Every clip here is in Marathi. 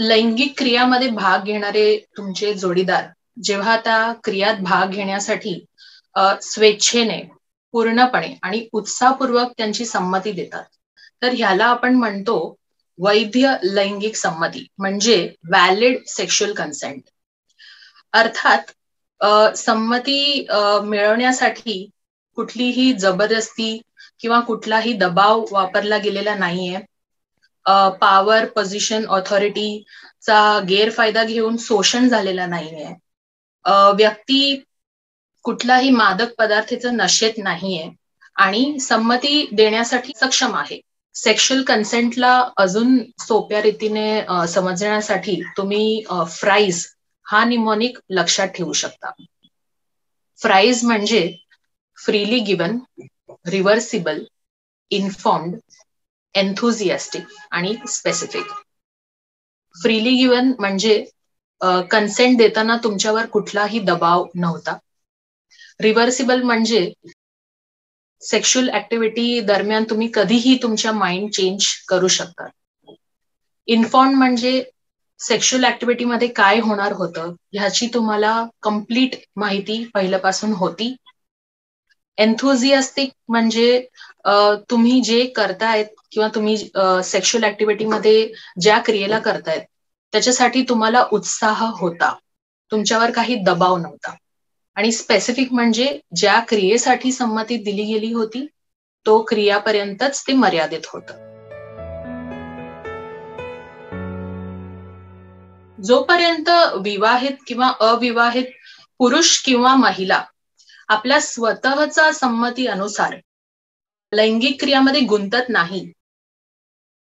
लैंगिक क्रियामध्ये भाग घेणारे तुमचे जोडीदार जेव्हा त्या क्रियात भाग घेण्यासाठी स्वेच्छेने, पूर्णपणे आणि उत्साहपूर्वक त्यांची संमती देतात, तर ह्याला आपण म्हणतो वैध लैंगिक संमती, म्हणजे व्हॅलिड सेक्शुअल कन्सेंट. अर्थात संमती मिळवण्यासाठी कुठलीही जबरदस्ती किंवा कुठलाही दबाव वापरला गेलेला नाहीये. पॉवर, पोझिशन, ऑथॉरिटीचा गैरफायदा घेऊन शोषण झालेला नाहीये. व्यक्ती कुठलाही मादक पदार्थाचं नशेत नाहीये आणि संमती देण्यासाठी सक्षम आहे. सेक्शुअल कन्सेंटला अजून सोप्या रीतीने समजण्यासाठी तुम्ही फ्राईज हा निमोनिक लक्षात ठेवू शकता. फ्राईज म्हणजे freely given, reversible, informed, enthusiastic आणि स्पेसिफिक. फ्रीली गिवन म्हणजे कन्सेंट देताना तुमच्यावर कुठलाही दबाव नव्हता. रिव्हर्सिबल म्हणजे सेक्शुअल ऍक्टिव्हिटी दरम्यान तुम्ही कधीही तुमच्या माइंड चेंज करू शकता. इन्फॉर्म म्हणजे सेक्शुअल ऍक्टिव्हिटीमध्ये काय होणार होतं ह्याची तुम्हाला कम्प्लीट माहिती पहिल्यापासून होती. एन्थुझियास्टिक म्हणजे तुम्ही जे करतायत किंवा तुम्ही सेक्शुअल ऍक्टिव्हिटीमध्ये ज्या क्रियेला करतायत त्याच्यासाठी तुम्हाला उत्साह होता, तुमच्यावर काही दबाव नव्हता. आणि स्पेसिफिक म्हणजे ज्या क्रियेसाठी संमती दिली गेली होती तो क्रियापर्यंतच ते मर्यादित होतं. जोपर्यंत विवाहित किंवा अविवाहित पुरुष किंवा महिला आपल्या स्वतःच्या संमती अनुसार लैंगिक क्रियामध्ये गुंतत नाही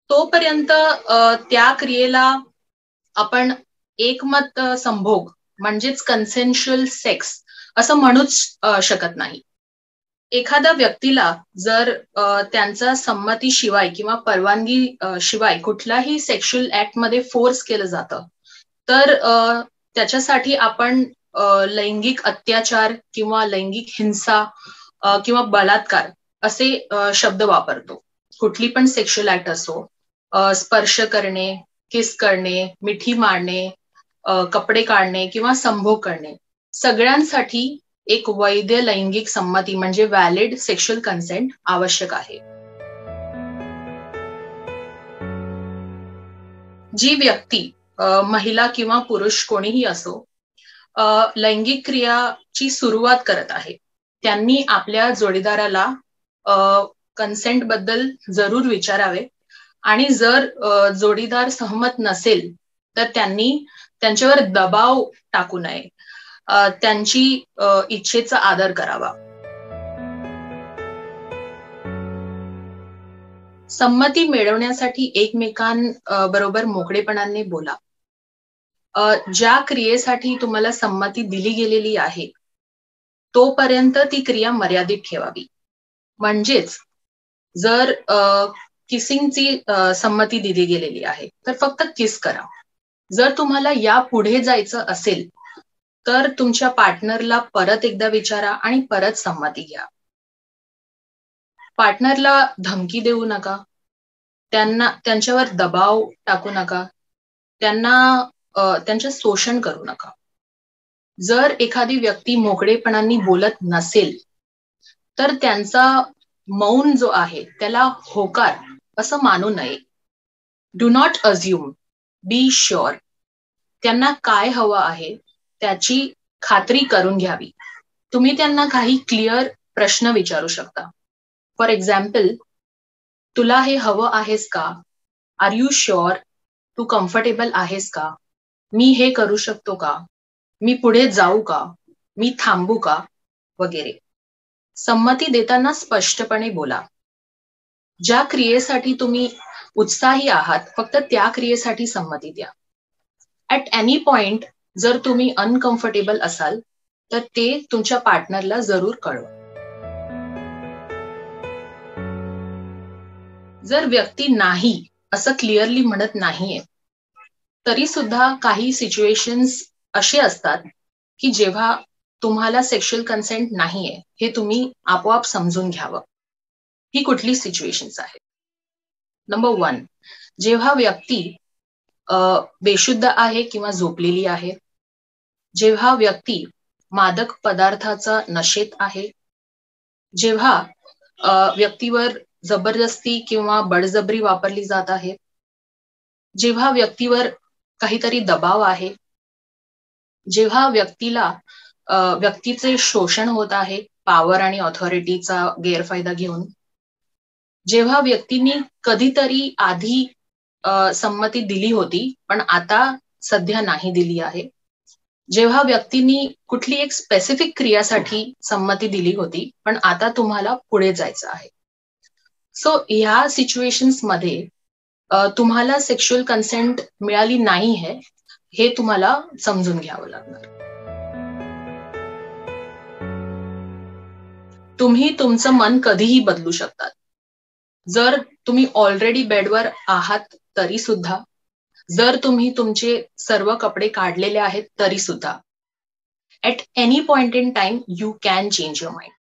तोपर्यंत त्या क्रियेला आपण एकमत संभोग म्हणजेच कन्सेन्शुअल सेक्स असं म्हणूच शकत नाही. एखाद्या व्यक्तीला जर त्यांचा संमतीशिवाय किंवा परवानगी शिवाय कुठलाही सेक्शुअल ऍक्ट मध्ये फोर्स केलं जातं तर त्याच्यासाठी आपण लैंगिक अत्याचार किंवा लैंगिक हिंसा किंवा बलात्कार असे शब्द वापरतो. कुठली पण सेक्शुअल ऍक्ट असो, स्पर्श करणे, किस करणे, मिठी मारणे, कपडे काढणे किंवा संभोग करणे, सगळ्यांसाठी एक वैध लैंगिक संमती म्हणजे व्हॅलिड सेक्शुअल कन्सेंट आवश्यक आहे. जी व्यक्ती महिला किंवा पुरुष कोणीही असो लैंगिक क्रियाची सुरुवात करत आहे त्यांनी आपल्या जोडीदाराला कन्सेंट बद्दल जरूर विचारावे आणि जर जोडीदार सहमत नसेल तर त्यांनी त्यांच्यावर दबाव टाकू नये, त्यांची इच्छेचा आदर करावा. संमती मिळवण्यासाठी एकमेकांबरोबर मोकळेपणाने बोला. ज्या क्रियेसाठी तुम्हाला संमती दिली गेलेली आहे तोपर्यंत ती क्रिया मर्यादित ठेवावी. म्हणजेच जर किसिंगची संमती दिली गेलेली आहे तर फक्त किस करा. जर तुम्हाला या पुढे जायचं असेल तर तुमच्या पार्टनरला परत एकदा विचारा आणि परत संमती घ्या. पार्टनरला धमकी देऊ नका, त्यांच्यावर दबाव टाकू नका, त्यांचे शोषण करू नका. जर एखादी व्यक्ती मोकळेपणाने बोलत नसेल तर त्यांचा मौन जो आहे त्याला होकार असं मानू नये. Do not assume, be sure. त्यांना काय हवं आहे त्याची खात्री करून घ्यावी. तुम्ही त्यांना काही क्लिअर प्रश्न विचारू शकता. फॉर एक्झाम्पल, तुला हे हवं आहेस का? Are you sure? तू कम्फर्टेबल आहेस का? मी हे करू शकतो का? मी पुढे जाऊ का? मी थांबू का? वगैरे. संमती देताना स्पष्टपणे बोला. ज्या क्रियेसाठी तुम्ही उत्साही आहात फक्त त्या क्रियेसाठी संमती द्या. ऍट एनी पॉइंट जर तुम्ही अनकम्फर्टेबल असाल तर ते तुमच्या पार्टनरला जरूर कळवा. जर व्यक्ती नाही असं क्लिअरली म्हणत नाहीये तरी सुद्धा काही सिच्युएशन्स असे असतात की जेव्हा तुम्हाला सेक्शुअल कन्सेंट नाहीये हे तुम्ही आपोआप समजून घ्यावं. ही कुठली सिच्युएशन्स आहे? नंबर 1, जेव्हा व्यक्ती बेशुद्ध आहे किंवा झोपलेली आहे, जेव्हा व्यक्ती मादक पदार्थाचा नशेत आहे, जेव्हा व्यक्तीवर जबरदस्ती किंवा बळजबरी वापरली जात आहे, जेव्हा व्यक्तीवर काहीतरी दबाव आहे, जेव्हा व्यक्तीचे शोषण होत आहे पॉवर आणि ऑथॉरिटीचा गैरफायदा घेऊन, जेव्हा व्यक्तींनी कधीतरी आधी संमती दिली होती पण आता सध्या नाही दिली आहे, जेव्हा व्यक्तींनी कुठली एक स्पेसिफिक क्रियासाठी संमती दिली होती पण आता तुम्हाला पुढे जायचं आहे. सो ह्या सिच्युएशन्स मध्ये तुम्हाला सेक्शुअल कन्सेंट मिळाली नाही आहे हे तुम्हाला समजून घ्यावं लागणार. तुम्ही तुमचं मन कधीही बदलू शकतात. जर तुम्ही ऑलरेडी बेडवर आहात तरी सुद्धा, जर तुम्ही तुमचे सर्व कपडे काढलेले आहेत तरी सुद्धा, at any point in time you can change your mind.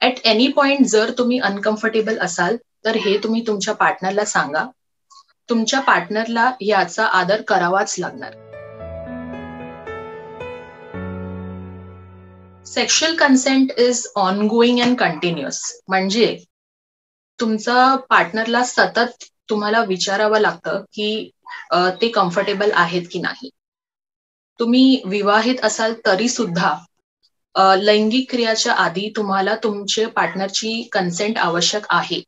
At any point जर तुम्ही अनकम्फर्टेबल असाल तर हे तुम्ही तुमच्या पार्टनरला सांगा. तुमच्या पार्टनरला याचा आदर करावाच लागणार. Sexual consent is ongoing and continuous. म्हणजे तुमचा पार्टनरला सतत तुम्हाला विचारावं लागतं की ते कम्फर्टेबल आहेत की नाही. तुम्ही विवाहित असाल तरी सुद्धा लैंगिक क्रियाच्या आधी तुम्हाला तुमच्या पार्टनरची कन्सेंट आवश्यक आहे.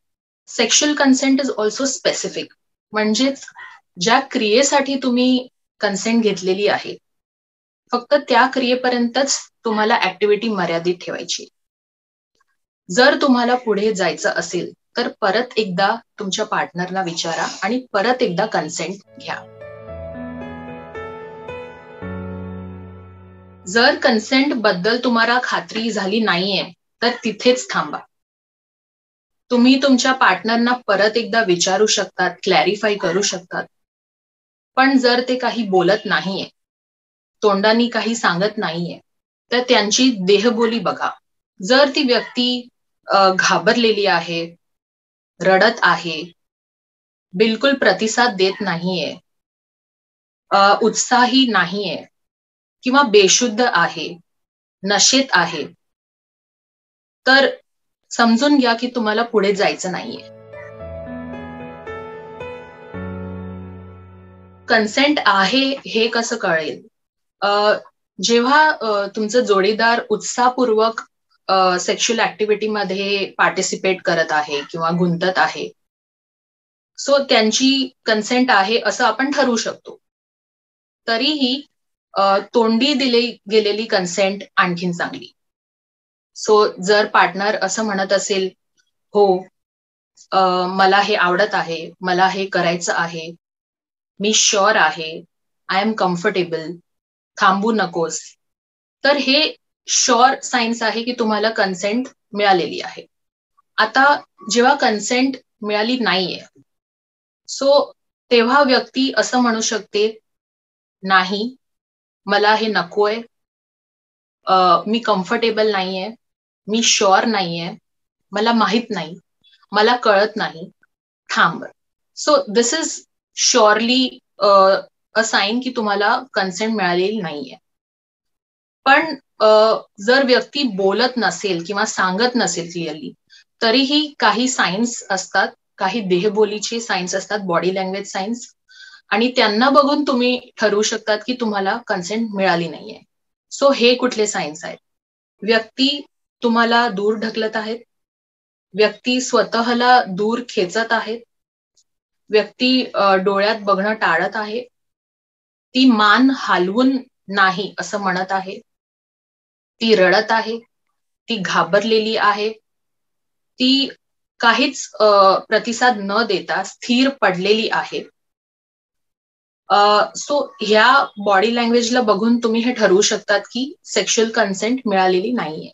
Sexual consent is also specific. म्हणजेच ज्या क्रियेसाठी तुम्ही कन्सेंट घेतलेली आहे फक्त त्या क्रियेपर्यंतच तुम्हाला ऍक्टिव्हिटी मर्यादित ठेवायची. जर तुम्हाला पुढे जायचं असेल तर परत एकदा तुमच्या पार्टनरला विचारा आणि परत एकदा कन्सेंट घ्या. जर कन्सेंट बद्दल तुम्हाला खात्री झाली नाहीये तर तिथेच थांबा. तुम्ही तुमच्या पार्टनरना परत एकदा विचारू शकतात, क्लॅरिफाय करू शकतात. पण जर ते काही बोलत नाहीये, तोंडानी काही सांगत नाहीये, तर त्यांची देहबोली बघा. जर ती व्यक्ती घाबरलेली आहे, रडत आहे, बिलकुल प्रतिसाद देत नाहीये, उत्साही नाहीये किंवा बेशुद्ध आहे, नशेत आहे, तर समजून घ्या की तुम्हाला पुढे जायचं नाहीये. कन्सेंट आहे हे कसं कळेल? जेव्हा तुमचं जोडीदार उत्साहपूर्वक सेक्शुअल ऍक्टिव्हिटीमध्ये पार्टिसिपेट करत आहे किंवा गुंतत आहे, सो त्यांची कन्सेंट आहे असं आपण ठरवू शकतो. तरीही तोंडी दिली गेलेली कन्सेंट आणखीन चांगली. सो जर पार्टनर असं म्हणत असेल, हो मला हे आवडत आहे, मला हे करायचं आहे, मी शुअर आहे, आय एम कम्फर्टेबल, थांबू नकोस, तर हे शुअर साइन्स आहे की तुम्हाला कन्सेंट मिळालेली आहे. आता जेव्हा कन्सेंट मिळाली नाहीये, सो तेव्हा व्यक्ती असं म्हणू शकते, नाही मला हे नकोय, मी कम्फर्टेबल नाहीये, मी शुअर नाहीये, मला माहित नाही, मला कळत नाही, थांब. So this is surely a sign की तुम्हाला कन्सेंट मिळालेली नाहीये. पण जर व्यक्ती बोलत नसेल किंवा सांगत नसेल क्लिअरली, तरीही काही सायन्स असतात, काही देहबोलीचे सायन्स असतात, बॉडी लँग्वेज सायन्स, आणि त्यांना बघून तुम्ही ठरवू शकतात की तुम्हाला कन्सेंट मिळाली नाहीये. सो हे कुठले सायन्स आहेत? व्यक्ती तुम्हाला दूर ढकलत आहेत, व्यक्ती स्वतःला दूर खेचत आहेत, व्यक्ती डोळ्यात बघणं टाळत आहे, ती मान हलवून नाही असं म्हणत आहे, ती रडत आहे, ती घाबरलेली आहे, ती काहीच प्रतिसाद न देता स्थिर पडलेली आहे. सो ह्या बॉडी लँग्वेजला बघून तुम्ही हे ठरवू शकतात की सेक्शुअल कन्सेंट मिळालेली नाहीये.